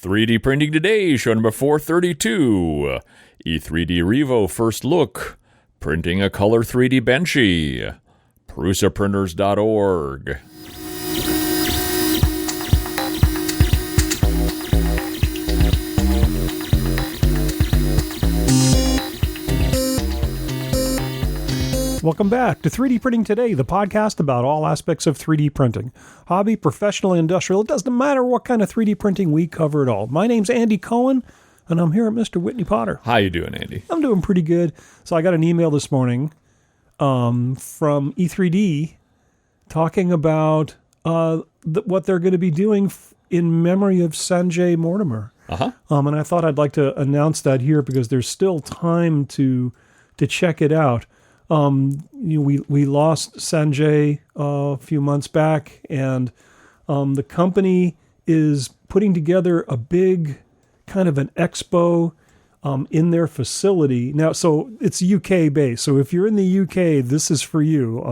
3D Printing Today, show number 432. E3D Revo First Look. Printing a Color 3D Benchy. PrusaPrinters.org. Welcome back to 3D Printing Today, the podcast about all aspects of 3D printing. Hobby, professional, industrial, it doesn't matter what kind of 3D printing, we cover it all. My name's Andy Cohen, and I'm here at Mr. Whitney Potter. How you doing, Andy? I'm doing pretty good. So I got an email this morning from E3D talking about what they're going to be doing in memory of Sanjay Mortimer. And I thought I'd like to announce that here because there's still time to check it out. We lost Sanjay a few months back, and the company is putting together a big kind of an expo in their facility. Now, so it's UK based. So if you're in the UK, this is for you.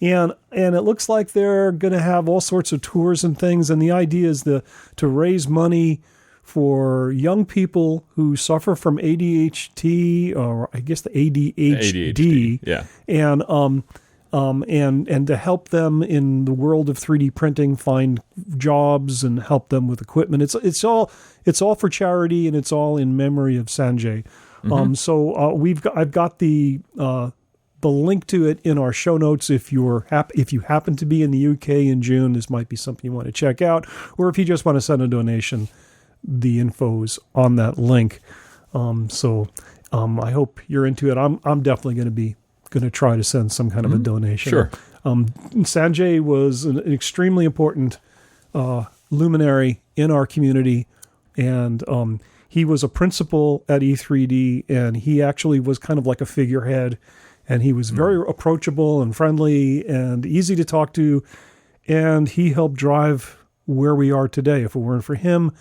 And it looks like they're going to have all sorts of tours and things. And the idea is to raise money for young people who suffer from ADHD, or I guess the ADHD, yeah, and to help them in the world of 3D printing find jobs and help them with equipment. It's all for charity, and it's all in memory of Sanjay. I've got the link to it in our show notes. If you happen to be in the UK in June, this might be something you want to check out, or if you just want to send a donation. The info's on that link. I hope you're into it. I'm definitely going to try to send some kind of a donation. Sure. Sanjay was an extremely important luminary in our community, and he was a principal at E3D, and he actually was kind of like a figurehead, and he was very approachable and friendly and easy to talk to, and he helped drive where we are today. If it weren't for him,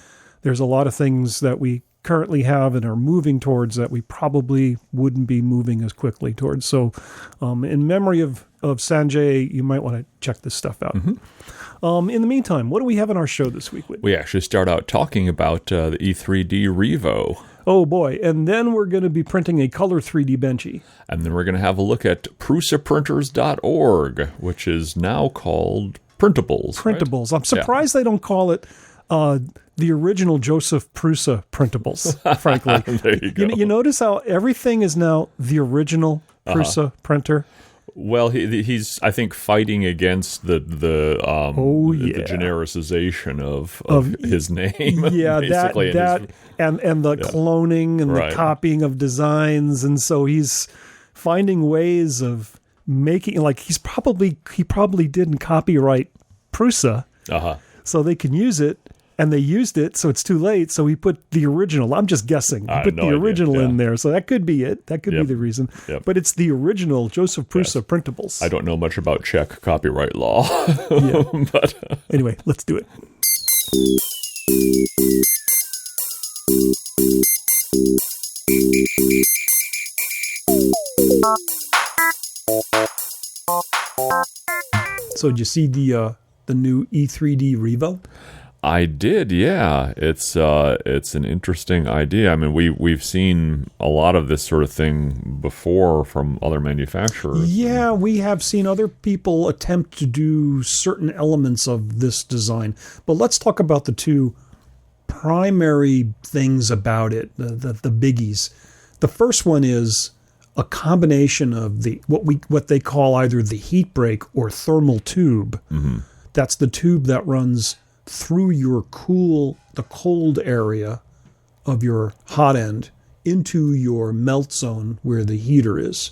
there's a lot of things that we currently have and are moving towards that we probably wouldn't be moving as quickly towards. So in memory of Sanjay, you might want to check this stuff out. In the meantime, what do we have in our show this week, Whitney? We actually start out talking about the E3D Revo. Oh, boy. And then we're going to be printing a color 3D Benchy. And then we're going to have a look at PrusaPrinters.org, which is now called Printables. Printables. Right? I'm surprised they don't call it the original Joseph Prusa Printables, frankly. There you go. You notice how everything is now the original Prusa printer? Well, he's I think fighting against the genericization of his name. Yeah, basically, and the cloning and the copying of designs, and so he's finding ways of making, like he probably didn't copyright Prusa, so they can use it. And they used it, so it's too late. So he put the original. I'm just guessing. He put the original in there. So that could be it. That could be the reason. But it's the original Joseph Prusa Printables. I don't know much about Czech copyright law. But anyway, let's do it. So did you see the new E3D Revo? I did, yeah. It's an interesting idea. I mean, we've seen a lot of this sort of thing before from other manufacturers. Yeah, we have seen other people attempt to do certain elements of this design. But let's talk about the two primary things about it, the biggies. The first one is a combination of what they call either the heat break or thermal tube. That's the tube that runs through the cold area of your hot end into your melt zone where the heater is.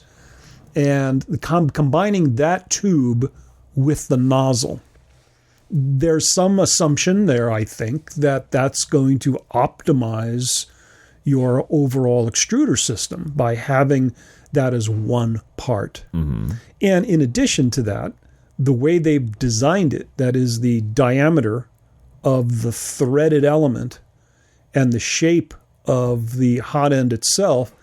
And combining that tube with the nozzle. There's some assumption there, I think, that that's going to optimize your overall extruder system by having that as one part. And in addition to that, the way they've designed it, that is the diameter of the threaded element and the shape of the hot end itself,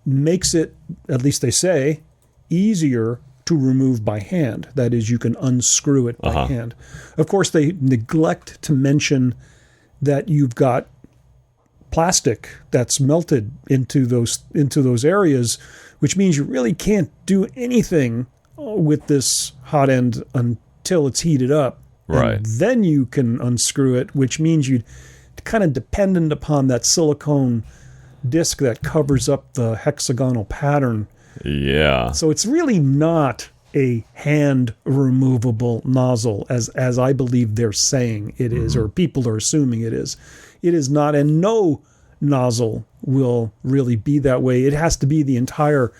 makes it, at least they say, easier to remove by hand. That is, you can unscrew it by hand. Of course, they neglect to mention that you've got plastic that's melted into those areas, which means you really can't do anything with this hot end until it's heated up. Right. And then you can unscrew it, which means you'd kind of dependent upon that silicone disc that covers up the hexagonal pattern. Yeah. So it's really not a hand removable nozzle as I believe they're saying it is, or people are assuming it is. It is not, and no nozzle will really be that way. It has to be the entire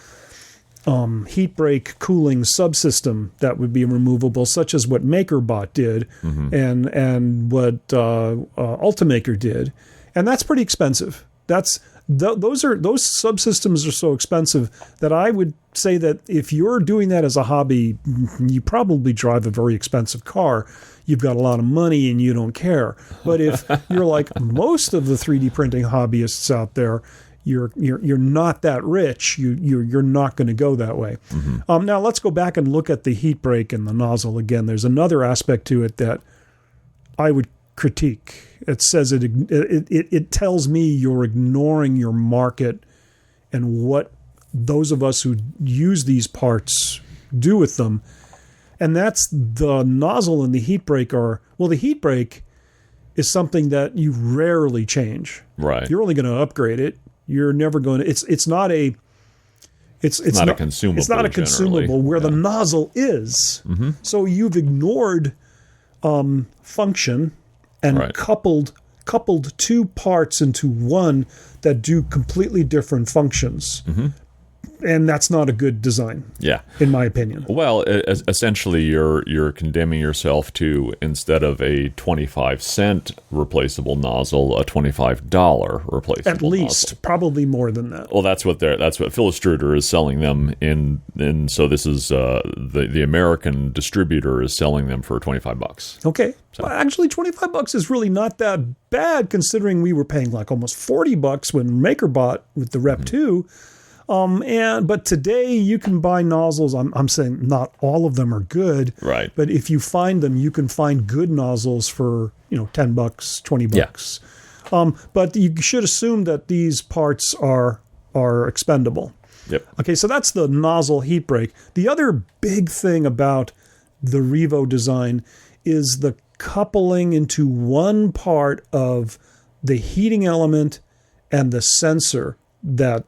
heat break cooling subsystem that would be removable, such as what MakerBot did and what Ultimaker did, and that's pretty expensive. Those subsystems are so expensive that I would say that if you're doing that as a hobby, you probably drive a very expensive car. You've got a lot of money and you don't care. But if you're like most of the 3D printing hobbyists out there, you're not that rich. You're not going to go that way. Now let's go back and look at the heat break and the nozzle again. There's another aspect to it that I would critique. It says it tells me you're ignoring your market and what those of us who use these parts do with them. And that's the nozzle and the heat break the heat break is something that you rarely change. Right. You're only going to upgrade it. You're never going to, it's not a consumable. It's not a consumable where the nozzle is. So you've ignored function and coupled two parts into one that do completely different functions. And that's not a good design. Yeah. In my opinion. Well, essentially you're condemning yourself to, instead of a 25-cent replaceable nozzle, a $25 replaceable at least nozzle. Probably more than that. Well, that's what Philistruder is selling them in so this is the American distributor is selling them for $25. Okay. So. Well, actually $25 is really not that bad, considering we were paying like almost $40 when MakerBot with the Rep 2. But today you can buy nozzles. I'm saying not all of them are good, right? But if you find them, you can find good nozzles for $10, $20. Yeah. But you should assume that these parts are expendable. Yep. Okay, so that's the nozzle heat break. The other big thing about the Revo design is the coupling into one part of the heating element and the sensor that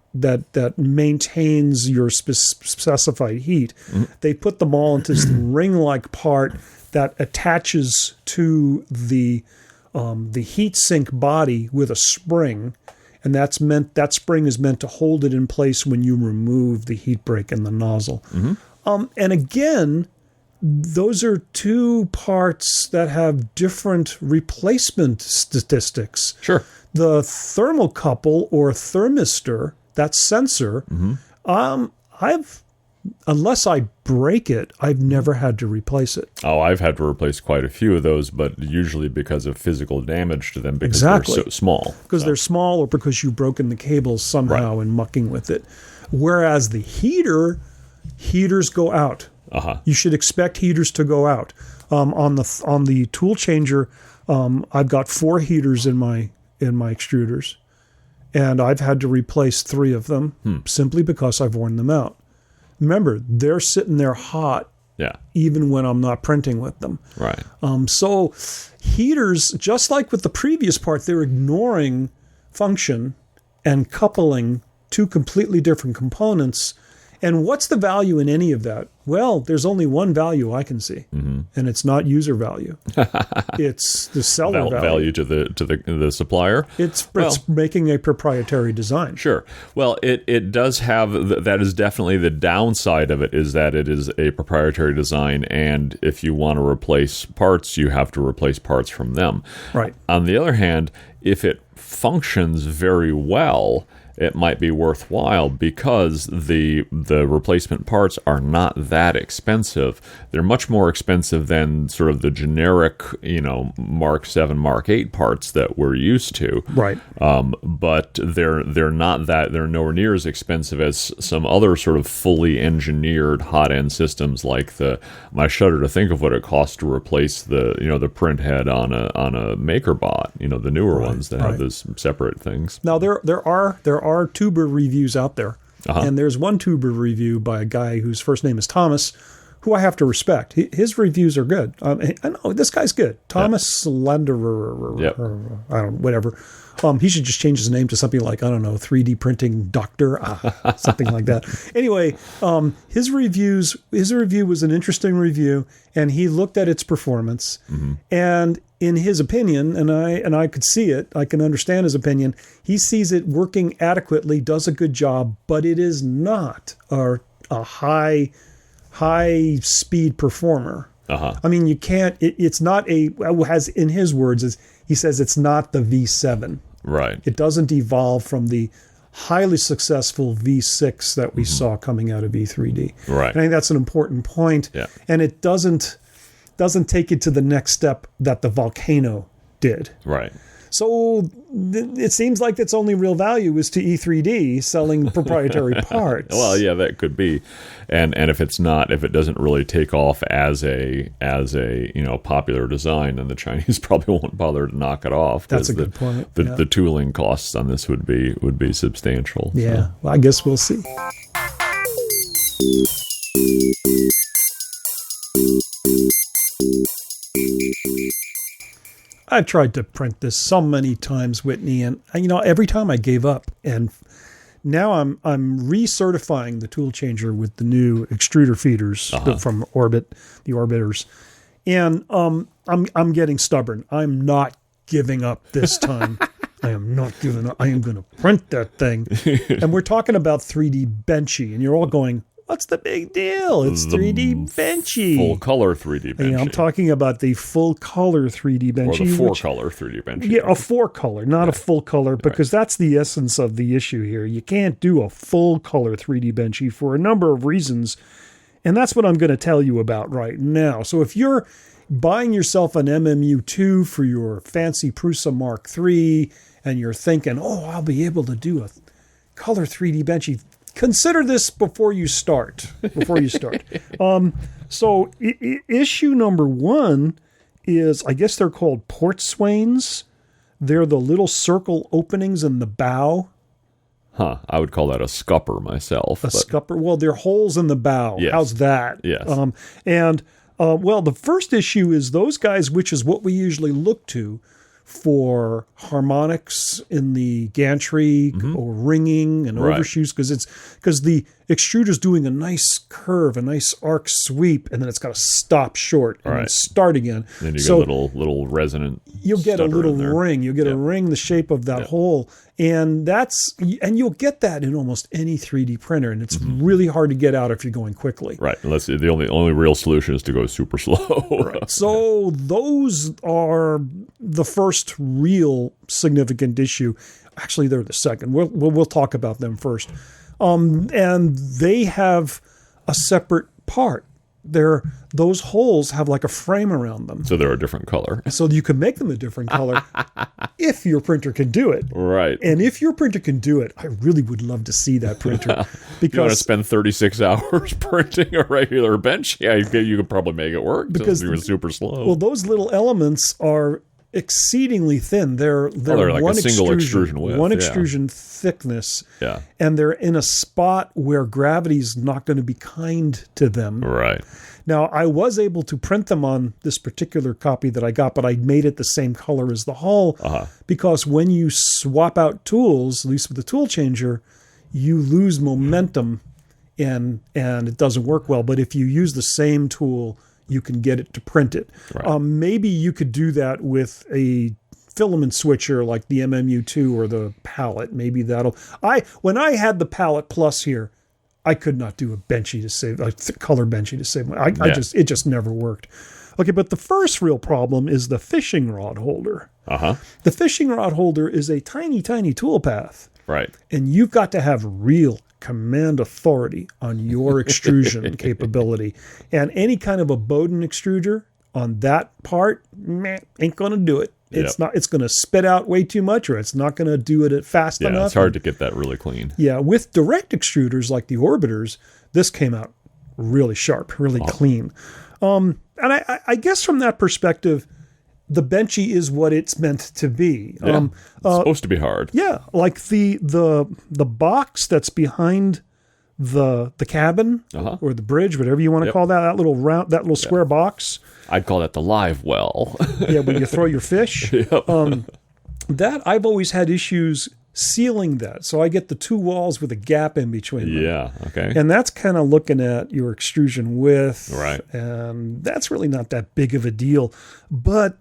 maintains your specified heat. They put them all into this ring-like part that attaches to the heat sink body with a spring, and that spring is meant to hold it in place when you remove the heat break and the nozzle. And again, those are two parts that have different replacement statistics. Sure. The thermocouple or thermistor, that sensor, unless I break it, I've never had to replace it. Oh, I've had to replace quite a few of those, but usually because of physical damage to them because they're so small. Because they're small, or because you've broken the cables somehow and mucking with it. Whereas the heaters go out. You should expect heaters to go out. On the tool changer, I've got 4 heaters in my extruders, and I've had to replace 3 of them simply because I've worn them out. Remember, they're sitting there hot even when I'm not printing with them. Right. So heaters, just like with the previous part, they're ignoring function and coupling two completely different components. And what's the value in any of that? Well, there's only one value I can see, and it's not user value. It's the seller value to the supplier. It's making a proprietary design. Sure. Well, it does have that is definitely the downside of it, is that it is a proprietary design, and if you want to replace parts, you have to replace parts from them. Right. On the other hand, if it functions very well, it might be worthwhile because the replacement parts are not that expensive. They're much more expensive than sort of the generic, Mark 7, Mark 8 parts that we're used to. Right. But they're nowhere near as expensive as some other sort of fully engineered hot end systems like I shudder to think of what it costs to replace the print head on a MakerBot, the newer ones that have those separate things. Now there are tuber reviews out there, and there's one tuber review by a guy whose first name is Thomas, who I have to respect. His reviews are good. I know this guy's good. Thomas Slenderer, I don't know, whatever. He should just change his name to something like, 3D printing doctor, something like that. Anyway, his review was an interesting review, and he looked at its performance, and in his opinion, and I could see it, I can understand his opinion, he sees it working adequately, does a good job, but it is not a high speed performer. I mean, you can't, it's not has, in his words, he says it's not the V7. Right. It doesn't evolve from the highly successful V6 that we saw coming out of E3D. Right. And I think that's an important point. Yeah. And it doesn't take it to the next step that the Volcano did. Right. So it seems like its only real value is to E3D selling proprietary parts. Well, yeah, that could be, and if it doesn't really take off as a popular design, then the Chinese probably won't bother to knock it off. That's a good point. The tooling costs on this would be substantial. Yeah, so. well, I guess we'll see. I tried to print this so many times, Whitney, and every time I gave up. And now I'm recertifying the tool changer with the new extruder feeders from Orbit, the Orbiters, and I'm getting stubborn. I'm not giving up this time. I am not giving up. I am going to print that thing. And we're talking about 3D Benchy, and you're all going, what's the big deal? It's 3D Benchy. Full color 3D Benchy. I'm talking about the full color 3D Benchy. Or the 4-color 3D Benchy. Yeah, a 4-color, not a full color, because that's the essence of the issue here. You can't do a full color 3D Benchy for a number of reasons, and that's what I'm going to tell you about right now. So if you're buying yourself an MMU2 for your fancy Prusa Mark III, and you're thinking, I'll be able to do a color 3D Benchy, consider this before you start. So issue number 1 is, I guess they're called port swains. They're the little circle openings in the bow. I would call that a scupper myself. Scupper. Well, they're holes in the bow. Yes. How's that? Yes. The first issue is those guys, which is what we usually look to for harmonics in the gantry or ringing and overshoots, because the extruder's doing a nice curve, a nice arc sweep, and then it's got to stop short and then start again. Then you get a little resonant. You'll get a little ring. You'll get a ring the shape of that hole, and you'll get that in almost any 3D printer, and it's really hard to get out if you're going quickly. Right. Unless the only real solution is to go super slow. Right. So those are the first real significant issue. Actually, they're the second. We'll talk about them first. And they have a separate part. Those holes have like a frame around them. So they're a different color. So you can make them a different color if your printer can do it. Right. And if your printer can do it, I really would love to see that printer. Because you want to spend 36 hours printing a regular bench? Yeah, you could probably make it work because you're super slow. Well, those little elements are exceedingly thin. They're like one a single extrusion width. One extrusion thickness. Yeah. And they're in a spot where gravity's not going to be kind to them. Right. Now, I was able to print them on this particular copy that I got, but I made it the same color as the hull because when you swap out tools, at least with the tool changer, you lose momentum and it doesn't work well. But if you use the same tool, you can get it to print it. Right. Maybe you could do that with a filament switcher like the MMU2 or the palette. Maybe when I had the palette plus here, I could not do a benchy to save, a color benchy to save my. It just never worked. Okay, but the first real problem is the fishing rod holder. The fishing rod holder is a tiny, tiny tool path. Right. And you've got to have real command authority on your extrusion capability. And any kind of a Bowden extruder on that part, ain't going to do it. It's not. It's going to spit out way too much, or it's not going to do it fast enough. Yeah, it's hard to get that really clean. Yeah, with direct extruders like the Orbiters, this came out really sharp, really clean. And I guess from that perspective, the Benchy is what it's meant to be. Yeah, it's supposed to be hard. Yeah, like the box that's behind the cabin or the bridge, whatever you want to call that little round, that little square box. I'd call that the live well. Yeah, when you throw your fish. Yep. That I've always had issues sealing that. So I get the two walls with a gap in between them. Yeah, okay. And that's kind of looking at your extrusion width. Right. And that's really not that big of a deal. But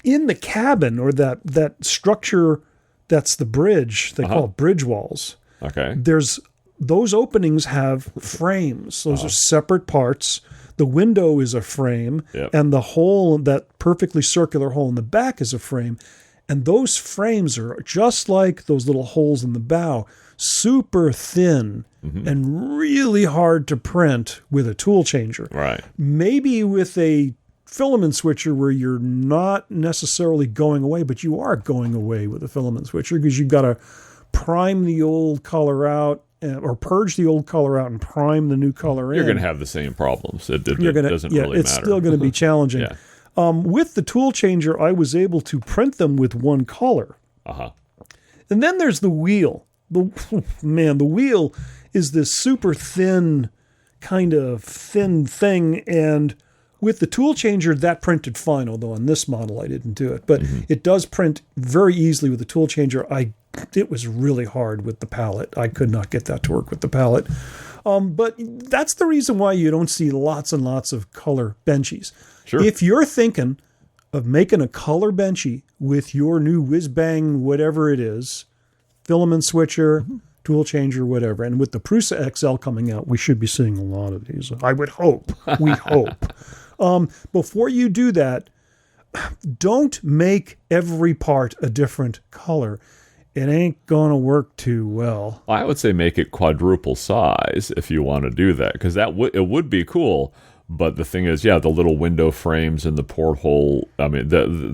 in the cabin, or that structure that's the bridge, they call it bridge walls. Okay. Those openings have frames. Those are separate parts. The window is a frame, and the hole, that perfectly circular hole in the back, is a frame. And those frames are just like those little holes in the bow, super thin and really hard to print with a tool changer. Right. Maybe with a filament switcher where you're not necessarily going away, but you are going away with a filament switcher, because you've got to prime the old color out, or purge the old color out and prime the new color in. You're going to have the same problems. It doesn't really matter. It's still going to be challenging. Yeah. With the tool changer, I was able to print them with one color. And then there's the wheel. The wheel is this super thin, kind of thin thing. And with the tool changer, that printed fine, although on this model I didn't do it. But it does print very easily with the tool changer. It was really hard with the palette. I could not get that to work with the palette. But that's the reason why you don't see lots and lots of color benchies. Sure. If you're thinking of making a color benchy with your new whiz-bang, whatever it is, filament switcher, tool changer, whatever, and with the Prusa XL coming out, we should be seeing a lot of these. I would hope. We hope. Before you do that, don't make every part a different color. It ain't going to work too well. I would say make it quadruple size if you want to do that, because it would be cool. But the thing is, the little window frames and the porthole, I mean,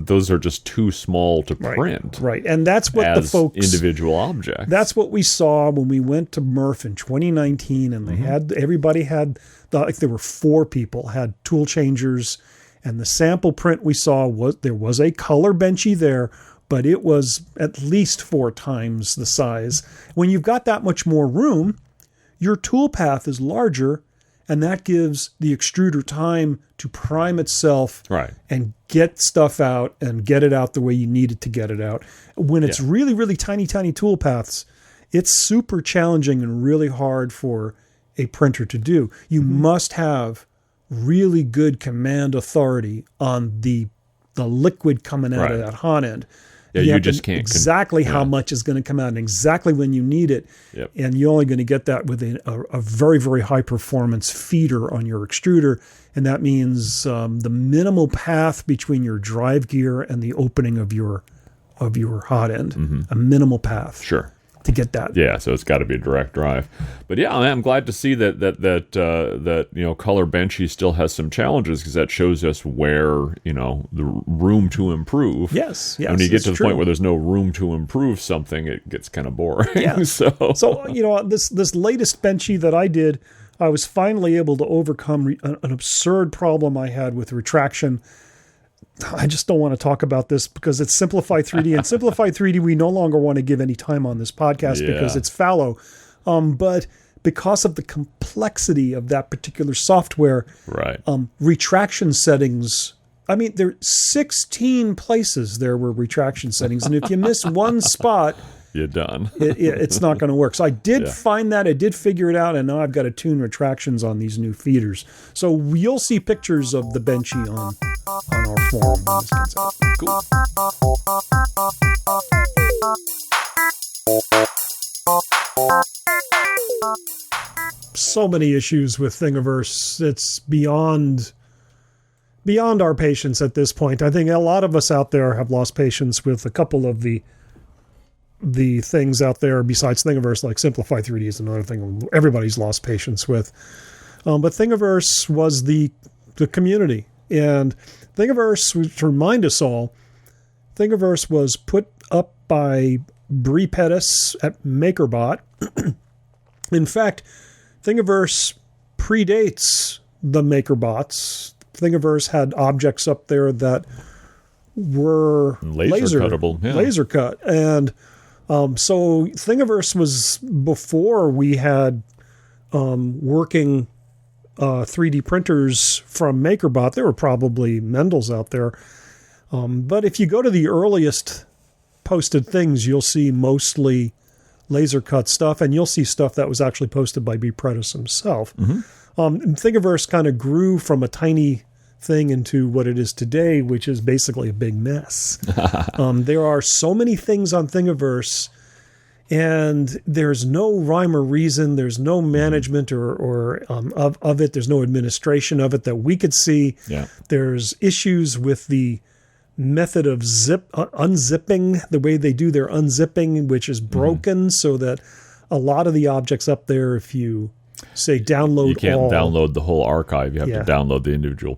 those are just too small to print. Right. And that's what as the folks... individual objects. That's what we saw when we went to Murph in 2019, and they everybody had, there were 4 people, had tool changers, and the sample print we saw there was a color benchy there, but it was at least 4 times the size. When you've got that much more room, your tool path is larger, and that gives the extruder time to prime itself and get stuff out and get it out the way you need it to get it out. When it's really, really tiny, tiny tool paths, it's super challenging and really hard for a printer to do. You must have really good command authority on the liquid coming out of that hot end. Yeah, you just can't exactly how much is going to come out and exactly when you need it. Yep. And you're only going to get that with a very, very high performance feeder on your extruder. And that means the minimal path between your drive gear and the opening of your hot end, a minimal path. Sure. To get that. Yeah, so it's got to be a direct drive. But I'm glad to see that color benchy still has some challenges, because that shows us where the room to improve. Yes. And when you get to the point where there's no room to improve something, it gets kind of boring. Yeah. So this latest benchy that I did, I was finally able to overcome an absurd problem I had with retraction. I just don't want to talk about this because it's Simplify 3D, and Simplify 3D we no longer want to give any time on this podcast because it's fallow. But because of the complexity of that particular software, retraction settings, I mean, there are 16 places there were retraction settings, and if you miss one spot, you're done. It's not going to work. So I did find that. I did figure it out, and now I've got to tune retractions on these new feeders. So you'll see pictures of the benchy on our forum. Cool. So many issues with Thingiverse. It's beyond our patience at this point. I think a lot of us out there have lost patience with a couple of the the things out there besides Thingiverse, like Simplify 3D is another thing everybody's lost patience with. But Thingiverse was the community. And Thingiverse, to remind us all, Thingiverse was put up by Brie Pettis at MakerBot. In fact, Thingiverse predates the MakerBots. Thingiverse had objects up there that were laser cut. And so Thingiverse was before we had working 3D printers from MakerBot. There were probably Mendel's out there. But if you go to the earliest posted things, you'll see mostly laser cut stuff, and you'll see stuff that was actually posted by B. Predis himself. Thingiverse kind of grew from a tiny thing into what it is today, which is basically a big mess. There are so many things on Thingiverse, and there's no rhyme or reason. There's no management of it. There's no administration of it that we could see. Yeah. There's issues with the method of unzipping, the way they do their unzipping, which is broken, so that a lot of the objects up there, if you say download, you can't download the whole archive. You have to download the individual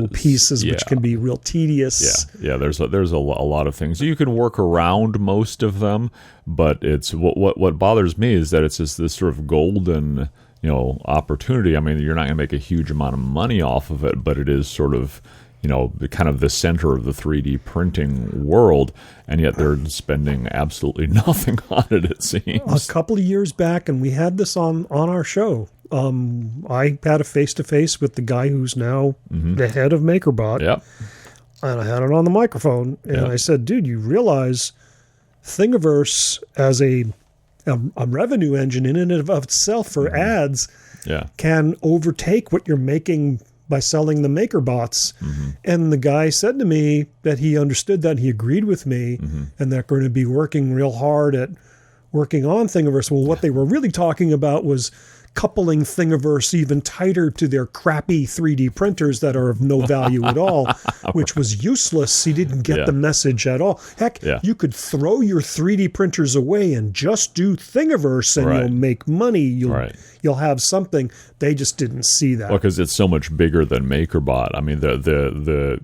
pieces, which can be real tedious. Yeah. There's a lot of things you can work around most of them, but it's what bothers me is that it's just this sort of golden, opportunity. I mean, you're not going to make a huge amount of money off of it, but it is sort of, kind of the center of the 3D printing world, and yet they're spending absolutely nothing on it seems. A couple of years back, and we had this on our show, I had a face-to-face with the guy who's now the head of MakerBot, and I had it on the microphone, and I said, dude, you realize Thingiverse as a revenue engine in and of itself for ads can overtake what you're making by selling the MakerBots. And the guy said to me that he understood that, he agreed with me, and they're going to be working real hard at working on Thingiverse. Well, what they were really talking about was coupling Thingiverse even tighter to their crappy 3D printers that are of no value at all, which was useless. He didn't get the message at all. Heck, you could throw your 3D printers away and just do Thingiverse, and you'll make money. You'll have something. They just didn't see that. Well, because it's so much bigger than MakerBot. I mean, the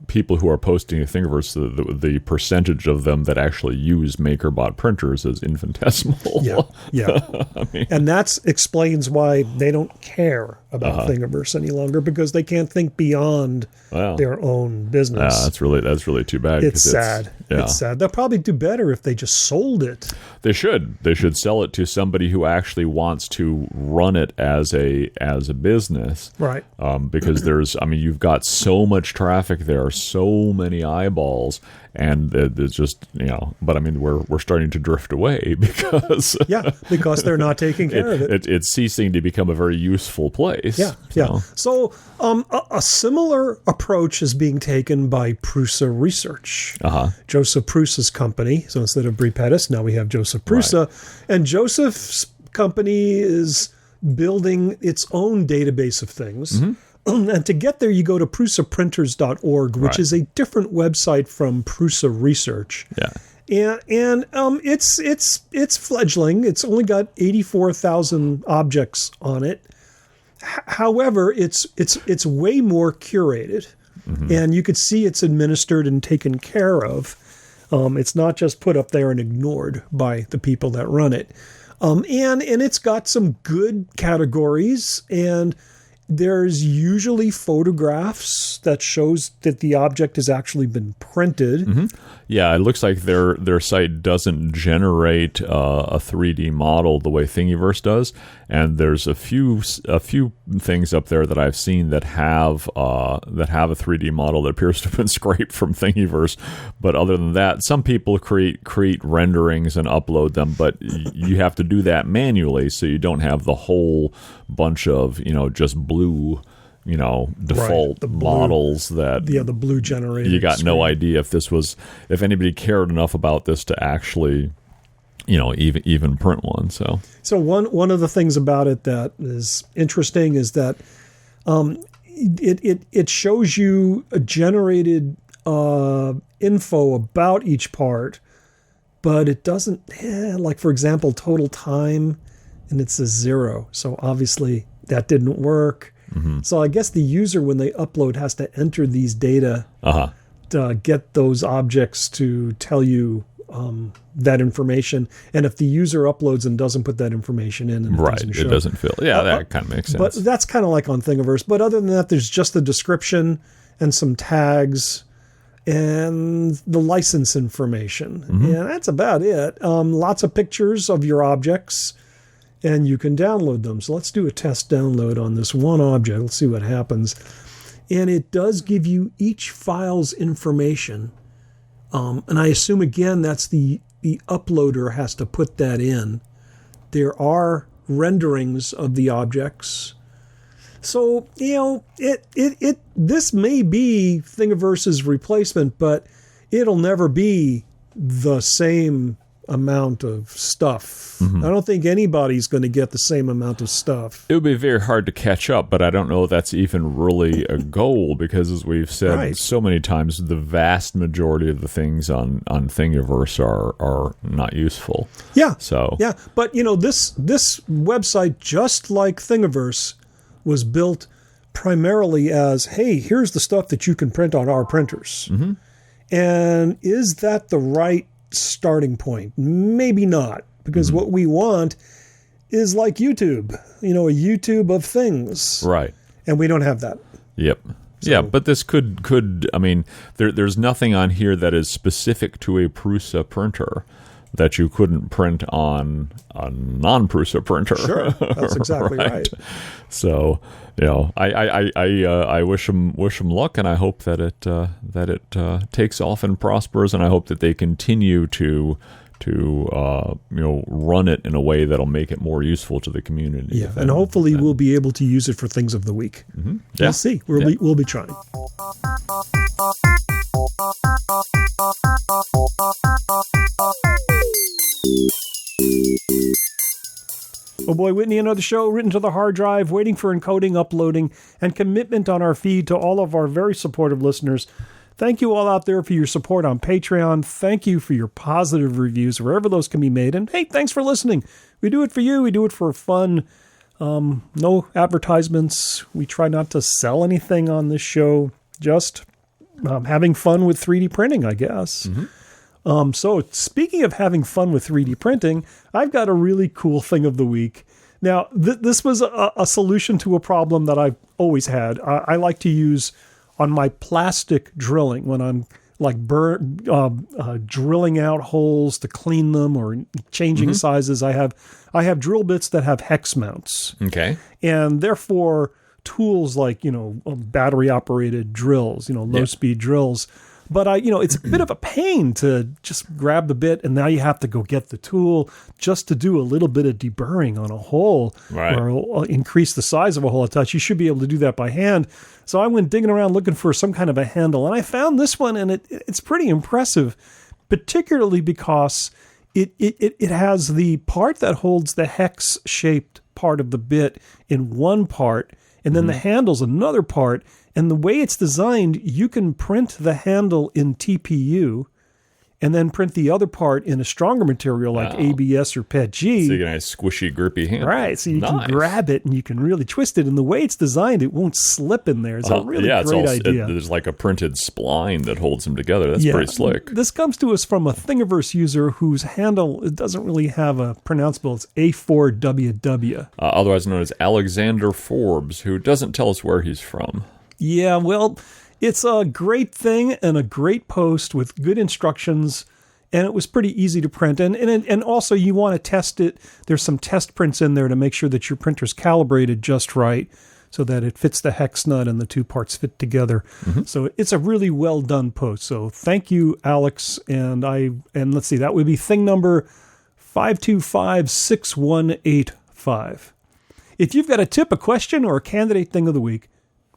people who are posting to Thingiverse, the percentage of them that actually use MakerBot printers is infinitesimal. I mean, and that explains why they don't care about Thingiverse any longer, because they can't think beyond their own business. That's really too bad. It's sad. It's sad. They'll probably do better if they just sold it. They should. They should sell it to somebody who actually wants to run it as a business, right? Because you've got so much traffic there, so many eyeballs, and it's just But I mean, we're starting to drift away because because they're not taking care of it. It's ceasing to become a very useful place. So a similar approach is being taken by Prusa Research, Joseph Prusa's company. So instead of Brie Pettis, now we have Joseph Prusa, and Joseph's company is building its own database of things. And to get there, you go to prusaprinters.org, which is a different website from Prusa Research. And it's fledgling. It's only got 84,000 objects on it. However, it's way more curated, and you could see it's administered and taken care of. It's not just put up there and ignored by the people that run it. And it's got some good categories, and there's usually photographs that shows that the object has actually been printed. Yeah, it looks like their site doesn't generate a 3D model the way Thingiverse does, and there's a few things up there that I've seen that have a 3D model that appears to have been scraped from Thingiverse. But other than that, some people create renderings and upload them, but you have to do that manually, so you don't have the whole bunch of just blue default models that the blue generated. You got no idea if anybody cared enough about this to actually even print one. So one of the things about it that is interesting is that it shows you a generated info about each part, but it doesn't, like for example, total time, and it says 0. So obviously that didn't work. So I guess the user, when they upload, has to enter these data to get those objects to tell you that information. And if the user uploads and doesn't put that information in, and it doesn't fill. Yeah, that kind of makes sense. But that's kind of like on Thingiverse. But other than that, there's just the description and some tags and the license information. And that's about it. Lots of pictures of your objects, and you can download them. So let's do a test download on this one object. Let's see what happens. And it does give you each file's information. And I assume, again, that's the uploader has to put that in. There are renderings of the objects. So, this may be Thingiverse's replacement, but it'll never be the same amount of stuff. I don't think anybody's going to get the same amount of stuff. It would be very hard to catch up, but I don't know if that's even really a goal, because as we've said so many times, the vast majority of the things on Thingiverse are not useful. Yeah. So yeah, but this website, just like Thingiverse, was built primarily as, hey, here's the stuff that you can print on our printers. And is that the right starting point? Maybe not, because what we want is like YouTube, a YouTube of things. Right. And we don't have that. Yep. So, yeah, but this could I mean, there's nothing on here that is specific to a Prusa printer that you couldn't print on a non-Prusa printer. Sure, that's exactly right. So, I wish them luck, and I hope that it takes off and prospers, and I hope that they continue to run it in a way that'll make it more useful to the community. Yeah, and hopefully we'll be able to use it for things of the week. Yeah. We'll see. We'll be trying. Oh boy, Whitney, another show written to the hard drive, waiting for encoding, uploading, and commitment on our feed to all of our very supportive listeners. Thank you all out there for your support on Patreon. Thank you for your positive reviews, wherever those can be made. And hey, thanks for listening. We do it for you. We do it for fun. No advertisements. We try not to sell anything on this show. Just having fun with 3D printing, I guess. So speaking of having fun with 3D printing, I've got a really cool thing of the week. Now, this was a solution to a problem that I've always had. I like to use on my plastic drilling when I'm like drilling out holes to clean them or changing sizes. I have drill bits that have hex mounts. Okay. And therefore tools like, battery operated drills, low speed drills. But it's a bit of a pain to just grab the bit, and now you have to go get the tool just to do a little bit of deburring on a hole, or increase the size of a hole a touch. You should be able to do that by hand. So I went digging around looking for some kind of a handle, and I found this one, and it's pretty impressive, particularly because it has the part that holds the hex-shaped part of the bit in one part, and then the handle's another part. And the way it's designed, you can print the handle in TPU and then print the other part in a stronger material like ABS or PETG. So you get a nice squishy, grippy handle. Right, so you can grab it and you can really twist it. And the way it's designed, it won't slip in there. It's a really great idea. There's like a printed spline that holds them together. That's pretty slick. This comes to us from a Thingiverse user whose handle, it doesn't really have a pronounceable. It's A4WW. Otherwise known as Alexander Forbes, who doesn't tell us where he's from. Yeah, well, it's a great thing and a great post with good instructions, and it was pretty easy to print. And also, you want to test it. There's some test prints in there to make sure that your printer's calibrated just right so that it fits the hex nut and the two parts fit together. So it's a really well done post. So thank you, Alex. And let's see, that would be thing number 5256185. If you've got a tip, a question, or a candidate thing of the week,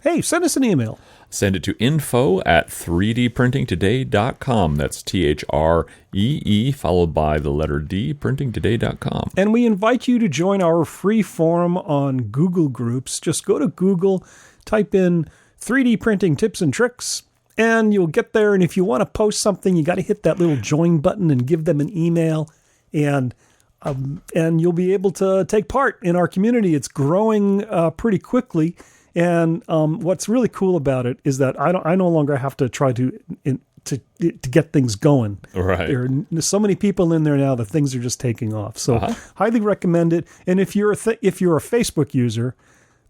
hey, send us an email. Send it to info@3dprintingtoday.com. That's THREE followed by the letter D, printingtoday.com. And we invite you to join our free forum on Google Groups. Just go to Google, type in 3D printing tips and tricks, and you'll get there. And if you want to post something, you got to hit that little join button and give them an email, and you'll be able to take part in our community. It's growing pretty quickly. And what's really cool about it is that I no longer have to try to get things going. Right. There are so many people in there now that things are just taking off. So highly recommend it. And if you're a Facebook user,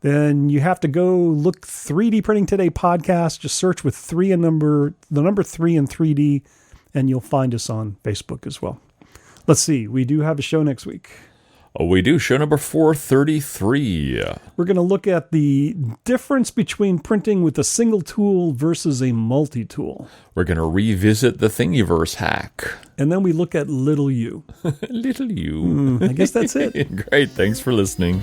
then you have to go look 3D Printing Today podcast. Just search with the number 3 and 3D, and you'll find us on Facebook as well. Let's see. We do have a show next week. Oh, we do. Show number 433. We're going to look at the difference between printing with a single tool versus a multi-tool. We're going to revisit the Thingiverse hack. And then we look at little U. Little U. I guess that's it. Great. Thanks for listening.